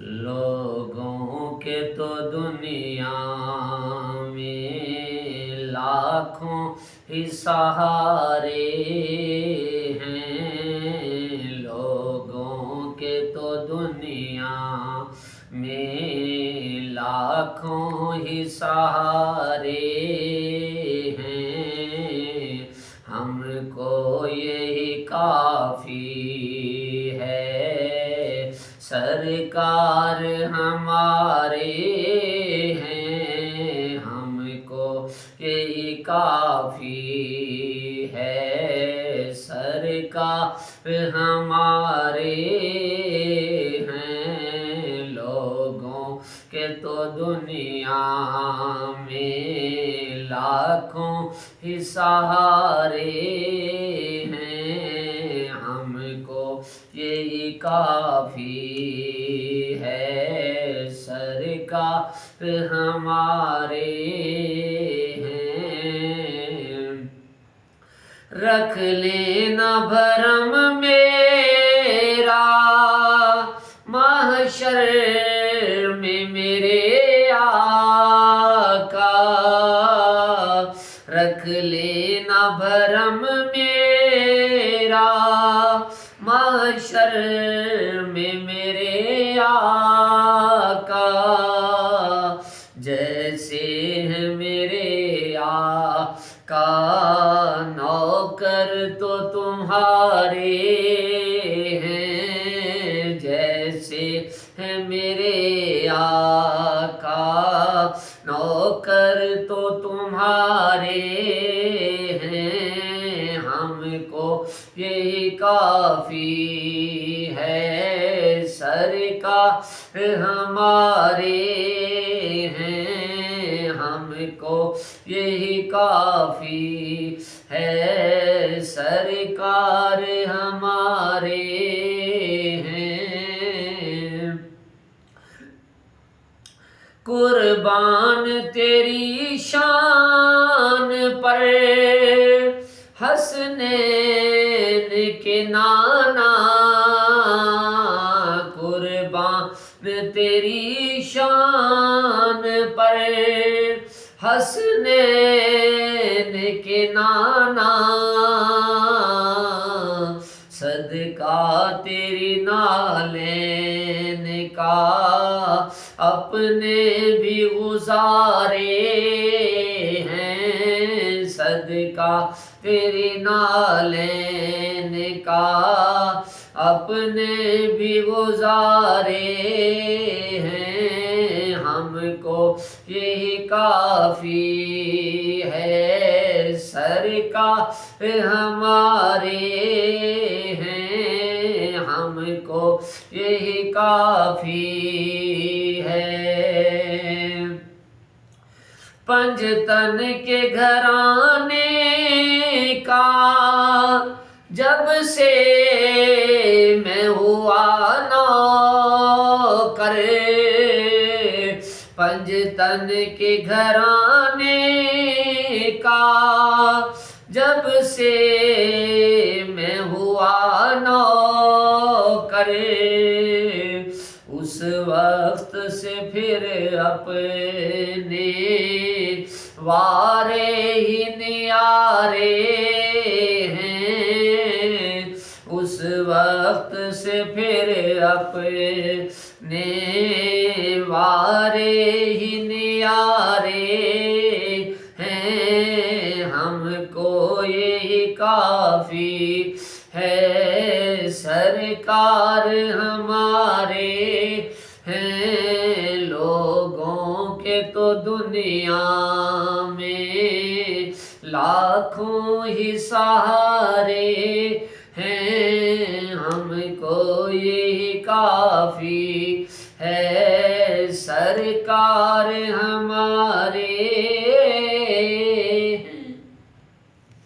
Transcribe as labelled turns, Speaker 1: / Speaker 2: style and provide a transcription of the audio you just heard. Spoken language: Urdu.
Speaker 1: لوگوں کے تو دنیا میں لاکھوں ہی سہارے ہیں، لوگوں کے تو دنیا میں لاکھوں ہی سہارے ہیں، ہم کو یہی کافی ہے، سرکار ہمارے ہیں، ہم کو یہی کافی ہے، سرکار ہمارے ہیں، لوگوں کے تو دنیا میں لاکھوں ہی سہارے ہیں، ہم کو یہی کافی ہے، سرکار ہمارے ہیں، رکھ لینا بھرم میرا محشر میں میرے آقا، رکھ لینا بھرم میرا محشر میں میرے آقا، جیسے ہے میرے آقا نوکر تو تمہارے ہیں، جیسے ہے میرے آقا نوکر تو تمہارے ہیں، ہم کو یہی کافی ہے، سرکار ہمارے ہیں، ہم کو یہی کافی ہے، سرکار ہمارے ہیں، قربان تیری شان پر حسنین کے نانا، قربان تیری شان پر حسنین کے نانا، صدقہ تیری نالین کا اپنے بھی گزارے ہیں، صدقہ تیری نالین کا اپنے بھی گزارے ہیں، ہم کو یہی کافی ہے، سرکار ہمارے ہیں، ہم کو یہی کافی ہے، پنجتن کے گھرانے کا جب سے میں ہوا نوکر، پنجتن کے گھرانے کا جب سے میں ہوا نوکر، اس وقت سے پھر اپنے وارے ہی نیارے ہیں، اس وقت سے پھر اپنے وارے ہی نیارے ہیں، ہم کو یہی کافی ہے، سرکار ہمارے ہیں، لوگوں کے تو دنیا میں لاکھوں ہی سہارے ہیں، ہم کو یہی کافی ہے، سرکار ہمارے